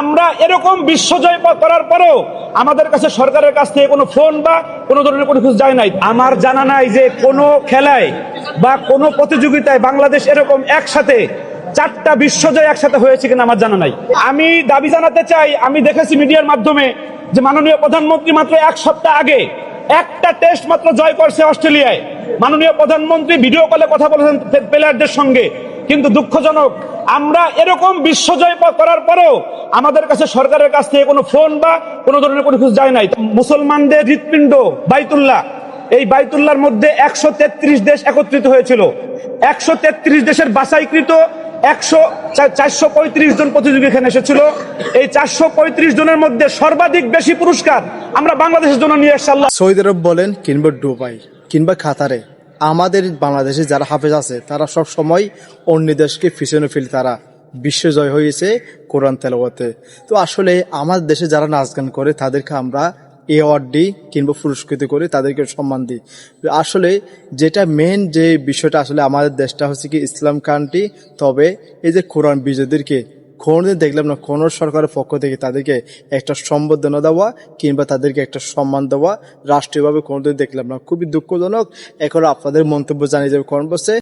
আমরা এরকম বিশ্বজয় করার পরেও আমাদের কাছে সরকারের কাছ থেকে কোনো ফোন বা কোনো ধরনের কোনো কিছু যায় নাই। আমার জানা নাই যে কোনো খেলায় বা কোনো প্রতিযোগিতায় বাংলাদেশ এরকম একসাথে 4টা বিশ্বজয় একসাথে হয়েছে কিনা আমার জানা নাই। আমি দাবি জানাতে চাই, আমি দেখেছি মিডিয়ার মাধ্যমে যে মাননীয় প্রধানমন্ত্রী মাত্র 1 সপ্তাহ আগে একটা টেস্ট মাত্র জয় করছে অস্ট্রেলিয়ায়। মাননীয় প্রধানমন্ত্রী ভিডিও কলে কথা বলেছেন প্লেয়ারদের সঙ্গে। কিন্তু দুঃখজনক, আমরা এরকম বিশ্বজয় করার পরেও আমাদের কাছে সরকারের কাছ থেকে কোনো ফোন বা কোনো ধরনের কোনো কিছু যায় নাই। মুসলমানদের হৃৎপিণ্ড বাইতুল্লাহ, এই বাইতুল্লাহর মধ্যে 133 দেশ একত্রিত হয়েছিল। 133 দেশের বাছাইকৃত 435 জন প্রতিযোগী এখানে এসেছিল। এই 435 জনের মধ্যে সর্বাধিক বেশি পুরস্কার আমরা বাংলাদেশের জন্য নিয়ে এসেছি। আল্লাহ। সৌদি আরব বলেন কিংবা দুবাই কিংবা কাতারে, আমাদের বাংলাদেশে যারা হাফেজ আছে তারা সব সময় অন্য দেশকে পিছনে ফেলে তারা বিশ্বজয় হয়েছে কোরআন তেলাওয়াতে। তো আসলে আমাদের দেশে যারা নাচ গান করে তাদেরকে আমরা অ্যাওয়ার্ড দিই কিংবা পুরস্কৃত করি, তাদেরকে সম্মান দিই। আসলে যেটা মেন যে বিষয়টা, আসলে আমাদের দেশটা হচ্ছে কি ইসলাম কান্ট্রি। তবে এই যে কোরআন বিজয়ীদেরকে কোনোদিন দেখলাম না কোনো সরকারের পক্ষ থেকে তাদেরকে একটা সম্বর্ধনা দেওয়া কিংবা তাদেরকে একটা সম্মান দেওয়া রাষ্ট্রীয়ভাবে কোনোদিন দেখলাম না। খুবই দুঃখজনক। এখন আপনাদের মন্তব্য জানিয়ে যাবে কোন বসে।